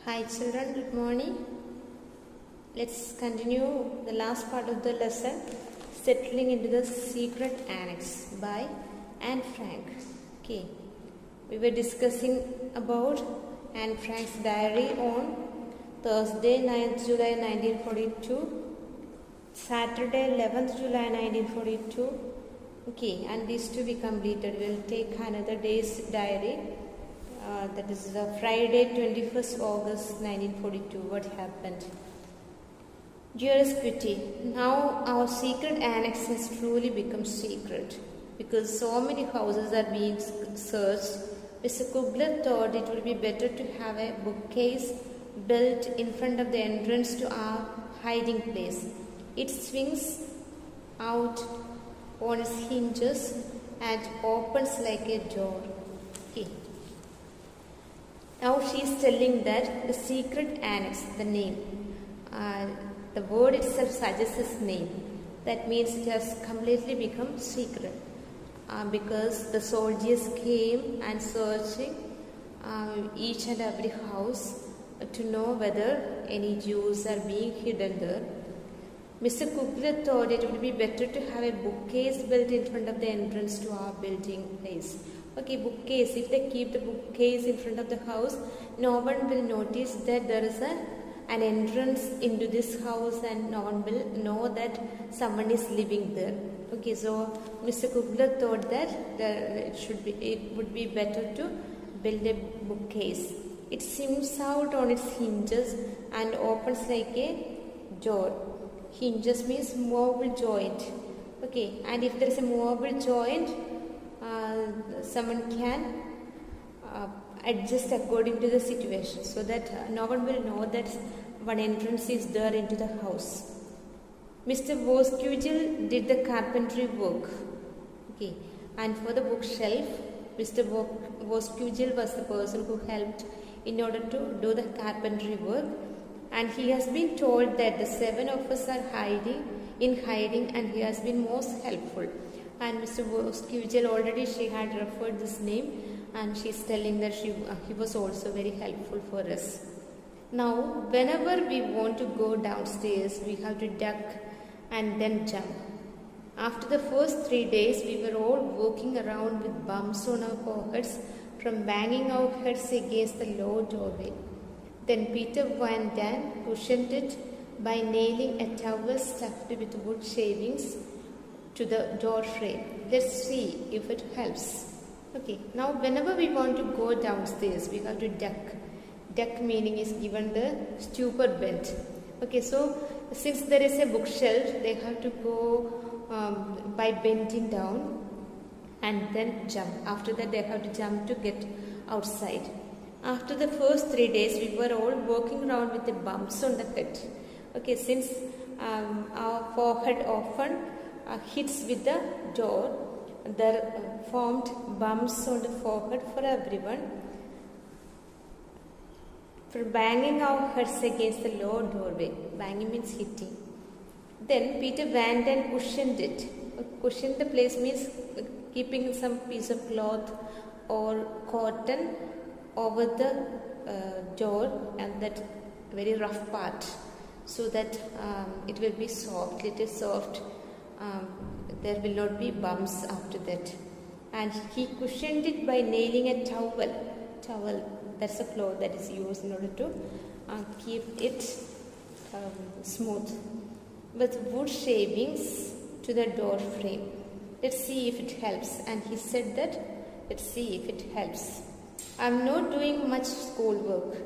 Hi children, good morning. Let's continue the last part of the lesson, Settling into the Secret Annex by Anne Frank. Okay, we were discussing about Anne Frank's diary on Thursday 9th July 1942, Saturday 11th July 1942. Okay, and these to be completed. We'll take another day's diary. That is Friday 21st August 1942. What happened? Dearest Kitty, now our secret annex has truly become secret because so many houses are being searched. Mr. Kugler thought it would be better to have a bookcase built in front of the entrance to our hiding place. It swings out on its hinges and opens like a door. Okay. Now she is telling that the secret annex, the name, the word itself suggests its name. That means it has completely become secret because the soldiers came and searching each and every house to know whether any Jews are being hidden there. Mr. Kugler thought it would be better to have a bookcase built in front of the entrance to our building place. Okay, bookcase. If they keep the bookcase in front of the house, no one will notice that there is an entrance into this house and no one will know that someone is living there. Okay, so Mr. Kugler thought that it would be better to build a bookcase. It swings out on its hinges and opens like a door. Hinges means movable joint. Okay, and if there is a movable joint, someone can adjust according to the situation so that no one will know that one entrance is there into the house. Mr. Voskugel did the carpentry work. Okay, and for the bookshelf, Mr. Voskugel was the person who helped in order to do the carpentry work, and he has been told that the 7 of us are in hiding, and he has been most helpful. And Mr. Voskugel already she had referred this name, and she is telling that he was also very helpful for us. Now, whenever we want to go downstairs, we have to duck and then jump. After the first 3 days, we were all walking around with bumps on our foreheads from banging our heads against the low doorway. Then Peter Van Damme cushioned it by nailing a towel stuffed with wood shavings to the door frame. Let's see if it helps. Okay, now whenever we want to go downstairs, we have to duck. Duck meaning is given the stupor bend. Okay, so since there is a bookshelf, they have to go by bending down and then jump. After that, they have to jump to get outside. After the first 3 days, we were all walking around with the bumps on the head. Okay, since our forehead often hits with the door, there formed bumps on the forehead for everyone. For banging our heads against the low doorway. Banging means hitting. Then Peter Van Damme cushioned it. Cushion the place means keeping some piece of cloth or cotton over the door and that very rough part, so that it will be soft, little soft. There will not be bumps after that. And he cushioned it by nailing a towel, that's a cloth that is used in order to keep it smooth, with wood shavings to the door frame. Let's see if it helps. And he said that, let's see if it helps. I'm not doing much schoolwork.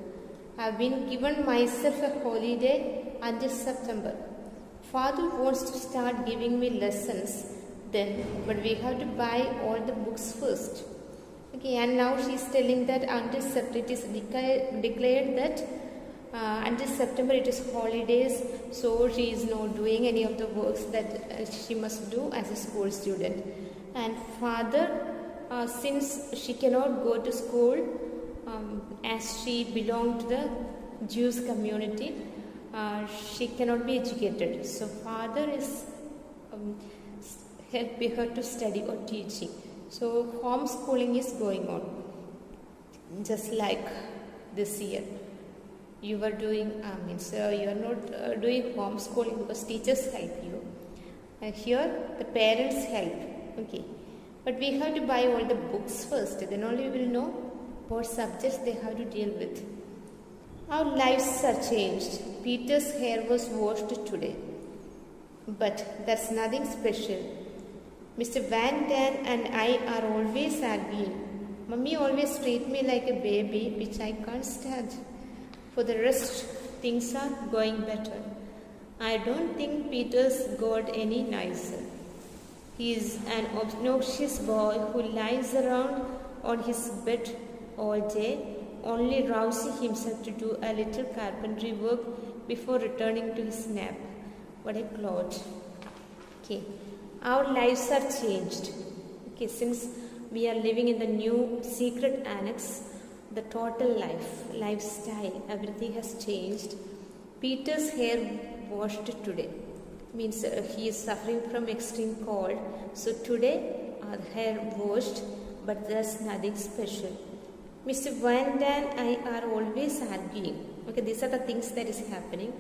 I've been given myself a holiday until September. Father wants to start giving me lessons then, but we have to buy all the books first. Okay, and now she is telling that until September, it is declared that until September it is holidays, so she is not doing any of the works that she must do as a school student. And father, since she cannot go to school as she belonged to the Jewish community, she cannot be educated. So father is helping her to study or teaching. So homeschooling is going on just like this year. you are doing, you are not doing homeschooling because teachers help you. Here the parents help, okay. But we have to buy all the books first, then only we will know what subjects they have to deal with. Our lives are changed. Peter's hair was washed today. But that's nothing special. Mr. Van Dan and I are always arguing. Mummy always treats me like a baby, which I can't stand. For the rest, things are going better. I don't think Peter's got any nicer. He is an obnoxious boy who lies around on his bed all day, only rousing himself to do a little carpentry work before returning to his nap. What a clod. Okay, our lives are changed. Okay, since we are living in the new secret annex, the total lifestyle, everything has changed. Peter's hair washed today. Means he is suffering from extreme cold. So today, hair washed, but there's nothing special. Mr. Van Dan and I are always arguing. Okay, these are the things that is happening.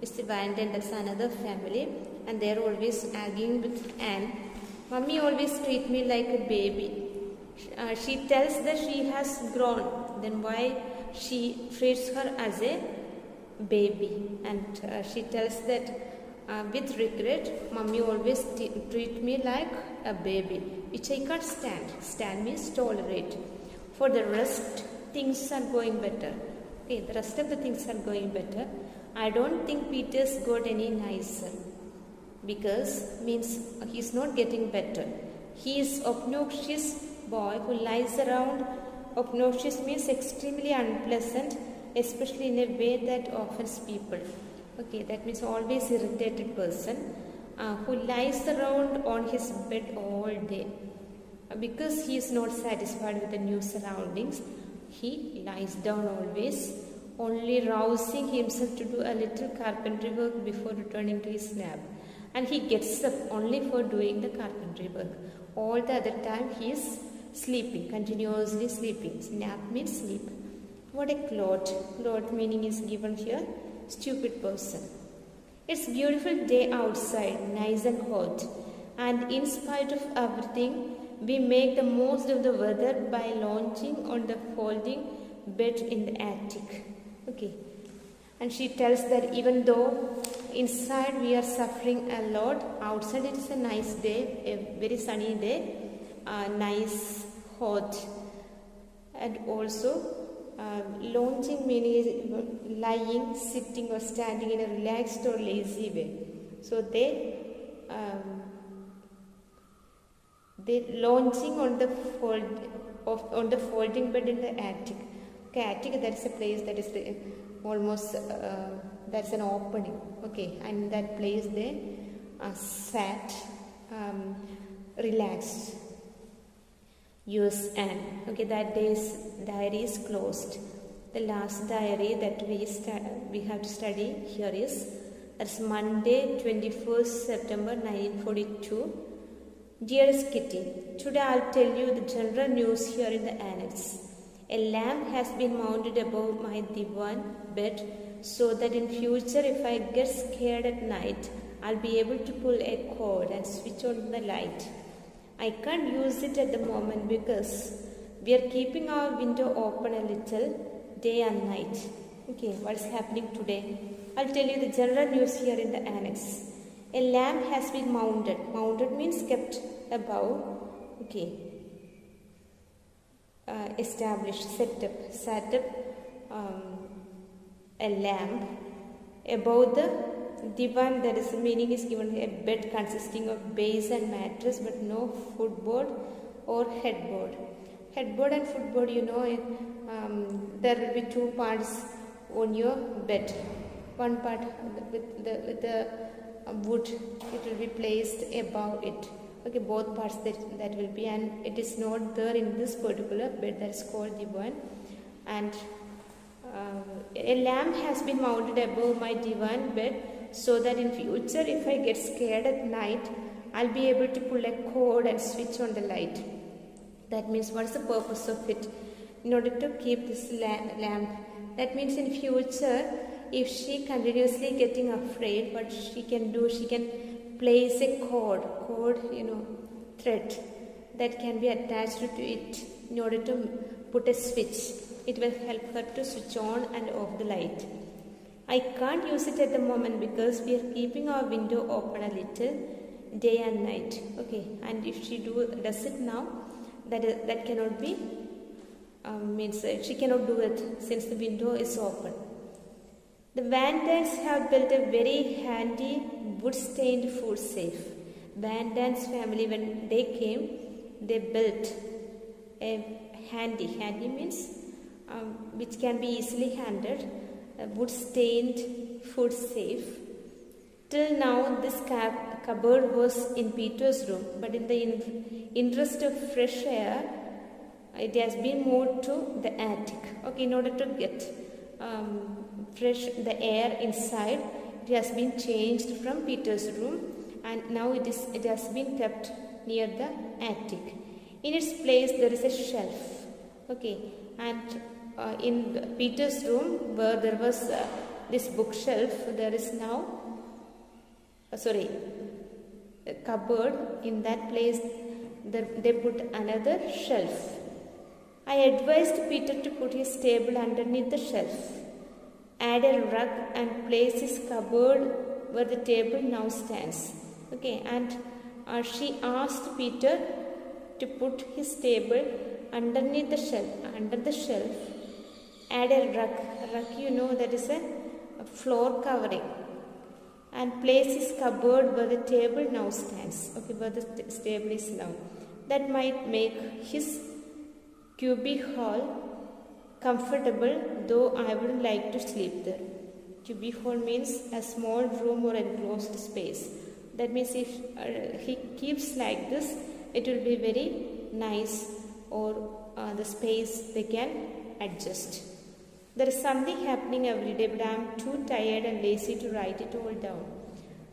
Mr. Van Dan, that's another family, and they're always arguing with Anne. Mummy always treats me like a baby. She tells that she has grown. Then why she treats her as a baby? And she tells that with regret, Mummy always treats me like a baby, which I can't stand. Stand means tolerate. For the rest, things are going better. Okay, the rest of the things are going better. I don't think Peter's got any nicer, because means he's not getting better. He is obnoxious boy who lies around. Obnoxious means extremely unpleasant, especially in a way that offends people. Okay, that means always irritated person who lies around on his bed all day. Because he is not satisfied with the new surroundings, he lies down always, only rousing himself to do a little carpentry work before returning to his nap. And he gets up only for doing the carpentry work. All the other time he is sleeping, continuously sleeping. Nap means sleep. What a clod. Clod meaning is given here. Stupid person. It's beautiful day outside, nice and hot. And in spite of everything, we make the most of the weather by lounging on the folding bed in the attic. Okay. And she tells that even though inside we are suffering a lot, outside it is a nice day, a very sunny day, nice, hot. And also, lounging meaning lying, sitting or standing in a relaxed or lazy way. So they lounging on the folding bed in the attic. Okay, attic, that is a place that is almost that's an opening. Okay, and in that place they sat, relaxed. Yours Anne. Okay, that day's diary is closed. The last diary that we have to study here is, that's Monday, 21st September 1942. Dearest Kitty, today I'll tell you the general news here in the annex. A lamp has been mounted above my divan bed so that in future if I get scared at night, I'll be able to pull a cord and switch on the light. I can't use it at the moment because we are keeping our window open a little day and night. Okay, what is happening today? I'll tell you the general news here in the annex. A lamp has been mounted. Mounted means kept above. Okay. Established, set up a lamp above the divan, that is the meaning is given, a bed consisting of base and mattress but no footboard or headboard. Headboard and footboard, you know, there will be two parts on your bed. One part with the wood, it will be placed above it. Okay, both parts that will be, and it is not there in this particular bed, that is called divan. And a lamp has been mounted above my divan bed so that in future if I get scared at night, I'll be able to pull a cord and switch on the light. That means what is the purpose of it? In order to keep this lamp That means in future, if she continuously getting afraid, what she can do, she can place a cord, thread that can be attached to it in order to put a switch. It will help her to switch on and off the light. I can't use it at the moment because we are keeping our window open a little day and night. Okay, and if she does it now, that cannot be she cannot do it since the window is open. The Van Dans have built a very handy wood-stained food safe. Van Dans family, when they came, they built a handy means which can be easily handled, a wood-stained food safe. Till now, this cupboard was in Peter's room, but in the interest of fresh air, it has been moved to the attic. Okay, in order to get the air inside, it has been changed from Peter's room, and now it has been kept near the attic. In its place, there is a shelf. Okay, and in Peter's room, where there was this bookshelf, there is now a cupboard. In that place, they put another shelf. I advised Peter to put his table underneath the shelf, add a rug and place his cupboard where the table now stands. Okay, and she asked Peter to put his table underneath the shelf, under the shelf, add a rug, that is a floor covering, and place his cupboard where the table now stands. Okay, where the table is now. That might make his cubic hall comfortable, though I would like to sleep there. Cubic hall means a small room or enclosed space. That means if he keeps like this, it will be very nice, or the space they can adjust. There is something happening every day, but I am too tired and lazy to write it all down.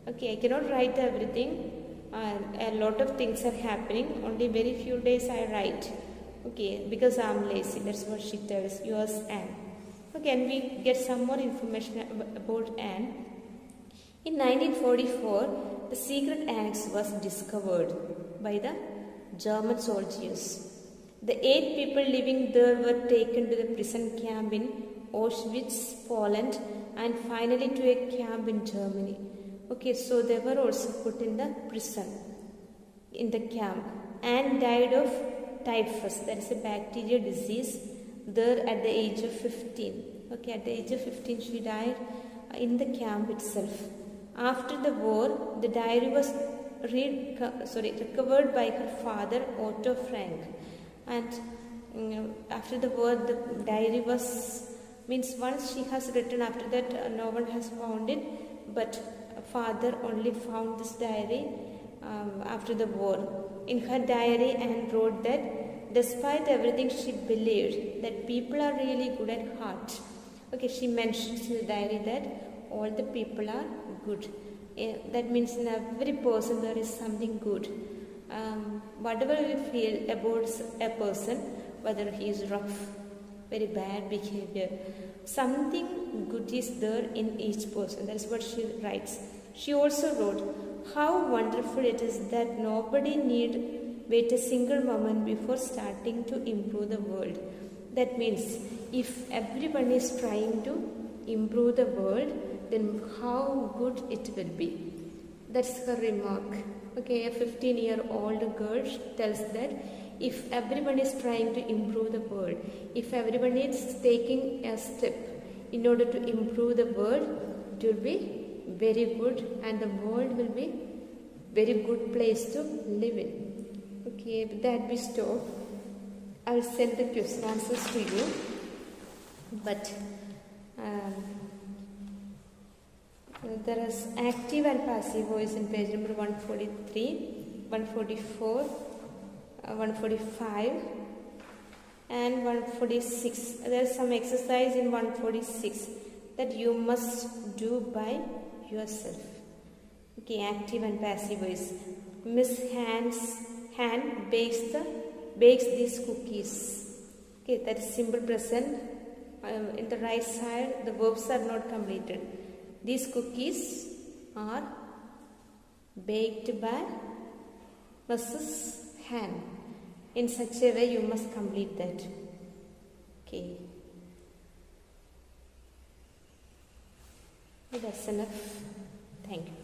Okay, I cannot write everything. A lot of things are happening. Only very few days I write. Okay, because I am lazy. That's what she tells. Yours, Anne. Okay, and we get some more information about Anne. In 1944, the secret annex was discovered by the German soldiers. The 8 people living there were taken to the prison camp in Auschwitz, Poland, and finally to a camp in Germany. Okay, so they were also put in the prison, in the camp. Anne died of typhus, that is a bacterial disease, there at the age of 15. Okay, at the age of 15 she died in the camp itself. After the war, the diary was recovered by her father, Otto Frank. And after the war, the diary was, once she has written, after that no one has found it, but father only found this diary after the war. In her diary, Anne wrote that despite everything, she believed that people are really good at heart. Okay, she mentions in the diary that all the people are good. That means in every person there is something good. Whatever we feel about a person, whether he is rough, very bad behavior, something good is there in each person. That is what she writes. She also wrote, how wonderful it is that nobody need wait a single moment before starting to improve the world. That means if everyone is trying to improve the world, then how good it will be. That's her remark. Okay, a 15-year-old girl tells that if everyone is trying to improve the world, if everyone is taking a step in order to improve the world, it will be very good and the world will be very good place to live in. Okay, with that we stop. I will send the question answers to you, but there is active and passive voice in page number 143, 144, 145 and 146. There is some exercise in 146 that you must do by yourself. Okay, active and passive voice. Miss Han bakes these cookies. Okay, that is simple present in the right side the verbs are not completed. These cookies are baked by Mrs. Han. In such a way you must complete that. Okay. That's enough. Thank you.